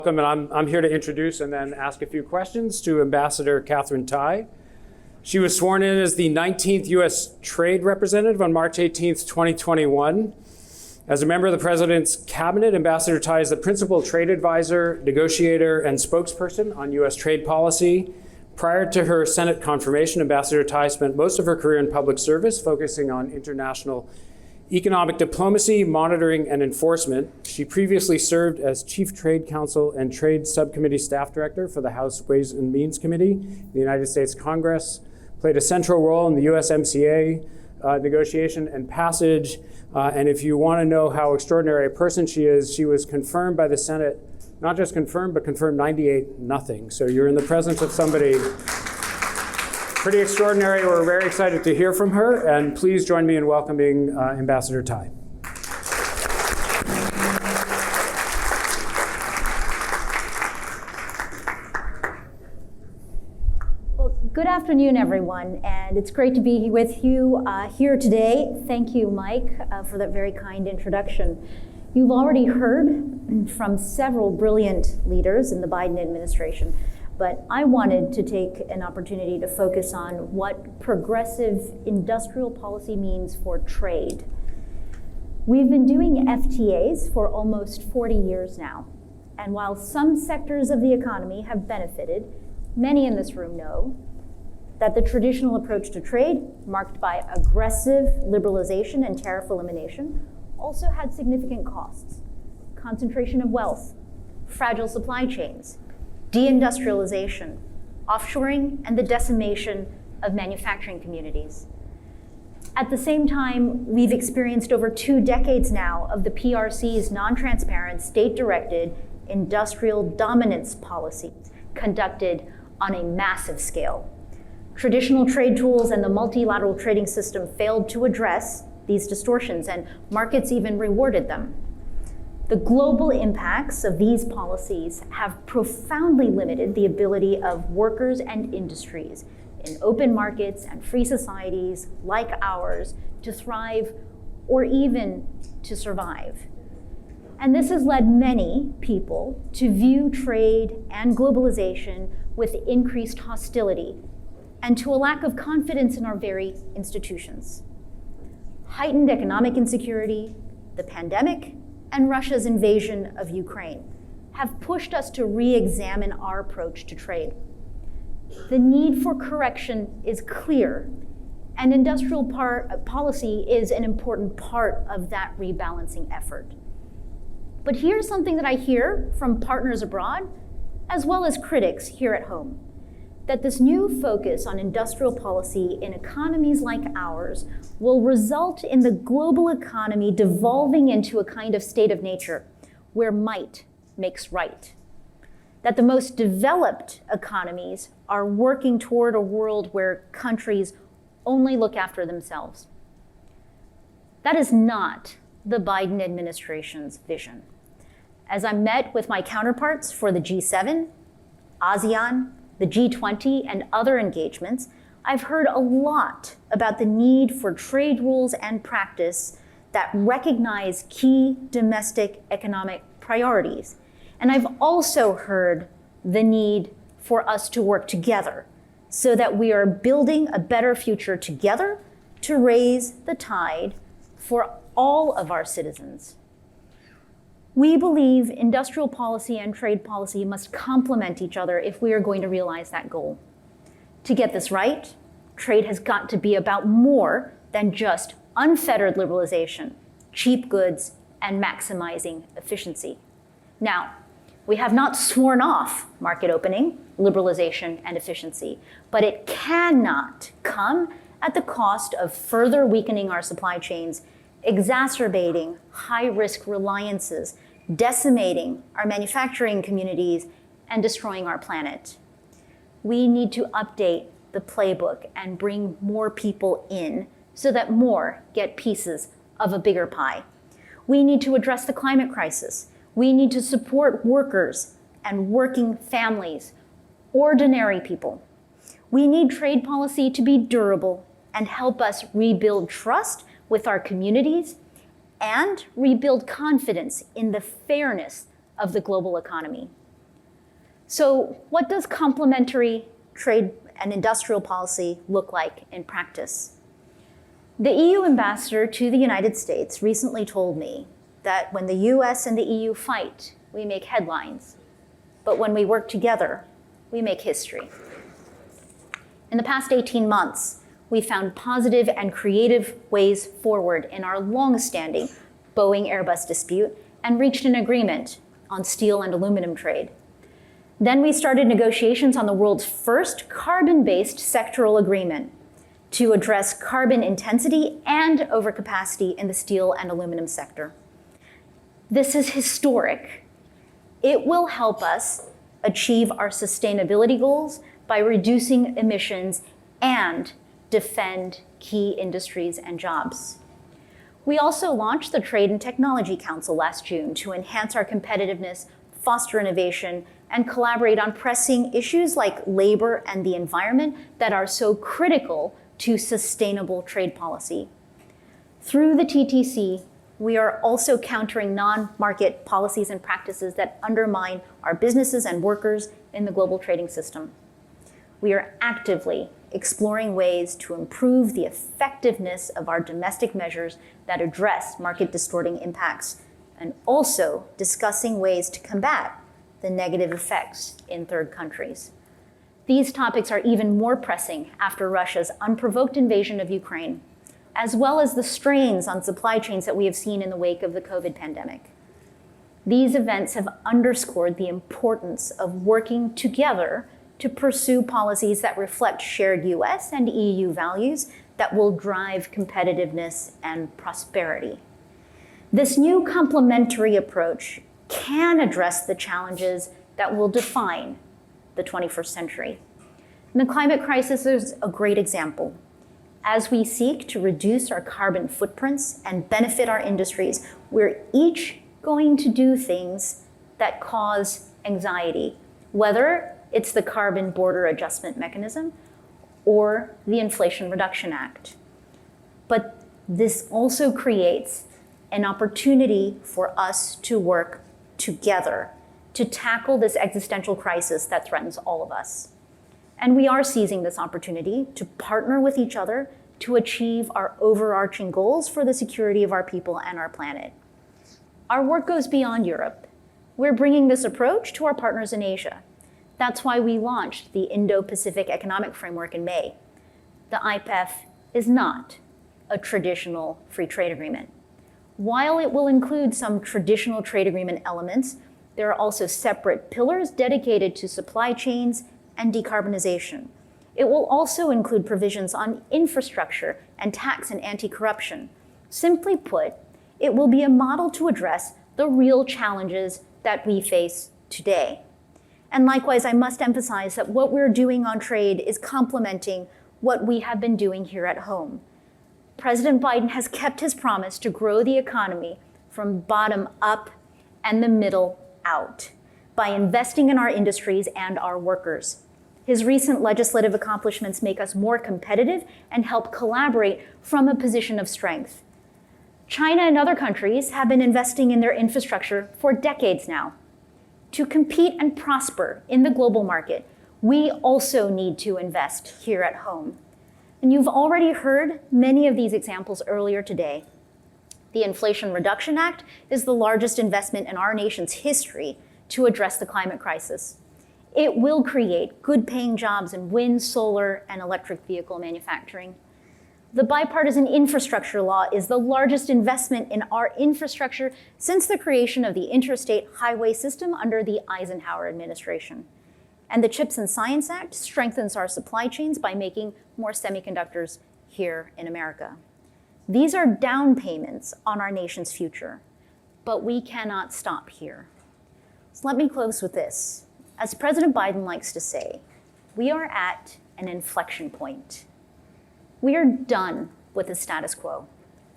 Welcome, and I'm here to introduce and then ask a few questions to Ambassador Katherine Tai. She was sworn in as the 19th U.S. Trade Representative on March 18th, 2021. As a member of the President's Cabinet, Ambassador Tai is the principal trade advisor, negotiator, and spokesperson on U.S. trade policy. Prior to her Senate confirmation, Ambassador Tai spent most of her career in public service, focusing on international economic diplomacy, monitoring, and enforcement. She previously served as Chief Trade Counsel and Trade Subcommittee Staff Director for the House Ways and Means Committee in the United States Congress, played a central role in the USMCA negotiation and passage. And if you want to know how extraordinary a person she is, she was confirmed by the Senate, not just confirmed, but confirmed 98-0. So you're in the presence of somebody pretty extraordinary. We're very excited to hear from her, and please join me in welcoming Ambassador Tai. Well, good afternoon, everyone, and it's great to be with you here today. Thank you, Mike, for that very kind introduction. You've already heard from several brilliant leaders in the Biden administration, but I wanted to take an opportunity to focus on what progressive industrial policy means for trade. We've been doing FTAs for almost 40 years now, and while some sectors of the economy have benefited, many in this room know that the traditional approach to trade, marked by aggressive liberalization and tariff elimination, also had significant costs: concentration of wealth, fragile supply chains, deindustrialization, offshoring, and the decimation of manufacturing communities. At the same time, we've experienced over 2 decades now of the PRC's non-transparent, state-directed industrial dominance policy conducted on a massive scale. Traditional trade tools and the multilateral trading system failed to address these distortions, and markets even rewarded them. The global impacts of these policies have profoundly limited the ability of workers and industries in open markets and free societies like ours to thrive or even to survive. And this has led many people to view trade and globalization with increased hostility and to a lack of confidence in our very institutions. Heightened economic insecurity, the pandemic, and Russia's invasion of Ukraine have pushed us to re-examine our approach to trade. The need for correction is clear, and industrial policy is an important part of that rebalancing effort. But here's something that I hear from partners abroad, as well as critics here at home, that this new focus on industrial policy in economies like ours will result in the global economy devolving into a kind of state of nature where might makes right. That the most developed economies are working toward a world where countries only look after themselves. That is not the Biden administration's vision. As I met with my counterparts for the G7, ASEAN, the G20, and other engagements, I've heard a lot about the need for trade rules and practice that recognize key domestic economic priorities. And I've also heard the need for us to work together so that we are building a better future together to raise the tide for all of our citizens. We believe industrial policy and trade policy must complement each other if we are going to realize that goal. To get this right, trade has got to be about more than just unfettered liberalization, cheap goods, and maximizing efficiency. Now, we have not sworn off market opening, liberalization, and efficiency, but it cannot come at the cost of further weakening our supply chains, exacerbating high-risk reliances, decimating our manufacturing communities, and destroying our planet. We need to update the playbook and bring more people in so that more get pieces of a bigger pie. We need to address the climate crisis. We need to support workers and working families, ordinary people. We need trade policy to be durable and help us rebuild trust with our communities and rebuild confidence in the fairness of the global economy. So what does complementary trade and industrial policy look like in practice? The EU ambassador to the United States recently told me that when the US and the EU fight, we make headlines, but when we work together, we make history. In the past 18 months, we found positive and creative ways forward in our long-standing Boeing-Airbus dispute and reached an agreement on steel and aluminum trade. Then we started negotiations on the world's first carbon-based sectoral agreement to address carbon intensity and overcapacity in the steel and aluminum sector. This is historic. It will help us achieve our sustainability goals by reducing emissions and defend key industries and jobs. We also launched the Trade and Technology Council last June to enhance our competitiveness, foster innovation, and collaborate on pressing issues like labor and the environment that are so critical to sustainable trade policy. Through the TTC, we are also countering non-market policies and practices that undermine our businesses and workers in the global trading system. We are actively exploring ways to improve the effectiveness of our domestic measures that address market distorting impacts, and also discussing ways to combat the negative effects in third countries. These topics are even more pressing after Russia's unprovoked invasion of Ukraine, as well as the strains on supply chains that we have seen in the wake of the COVID pandemic. These events have underscored the importance of working together to pursue policies that reflect shared US and EU values that will drive competitiveness and prosperity. This new complementary approach can address the challenges that will define the 21st century. And the climate crisis is a great example. As we seek to reduce our carbon footprints and benefit our industries, we're each going to do things that cause anxiety, whether it's the Carbon Border Adjustment Mechanism or the Inflation Reduction Act. But this also creates an opportunity for us to work together to tackle this existential crisis that threatens all of us. And we are seizing this opportunity to partner with each other to achieve our overarching goals for the security of our people and our planet. Our work goes beyond Europe. We're bringing this approach to our partners in Asia. That's why we launched the Indo-Pacific Economic Framework in May. The IPEF is not a traditional free trade agreement. While it will include some traditional trade agreement elements, there are also separate pillars dedicated to supply chains and decarbonization. It will also include provisions on infrastructure and tax and anti-corruption. Simply put, it will be a model to address the real challenges that we face today. And likewise, I must emphasize that what we're doing on trade is complementing what we have been doing here at home. President Biden has kept his promise to grow the economy from bottom up and the middle out by investing in our industries and our workers. His recent legislative accomplishments make us more competitive and help collaborate from a position of strength. China and other countries have been investing in their infrastructure for decades now. To compete and prosper in the global market, we also need to invest here at home. And you've already heard many of these examples earlier today. The Inflation Reduction Act is the largest investment in our nation's history to address the climate crisis. It will create good-paying jobs in wind, solar, and electric vehicle manufacturing. The bipartisan infrastructure law is the largest investment in our infrastructure since the creation of the interstate highway system under the Eisenhower administration. And the CHIPS and Science Act strengthens our supply chains by making more semiconductors here in America. These are down payments on our nation's future, but we cannot stop here. So let me close with this. As President Biden likes to say, we are at an inflection point. We are done with the status quo,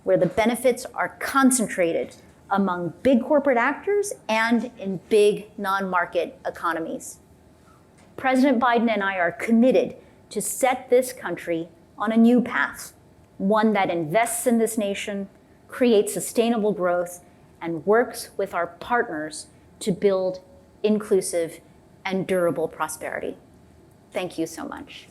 where the benefits are concentrated among big corporate actors and in big non-market economies. President Biden and I are committed to set this country on a new path, one that invests in this nation, creates sustainable growth, and works with our partners to build inclusive and durable prosperity. Thank you so much.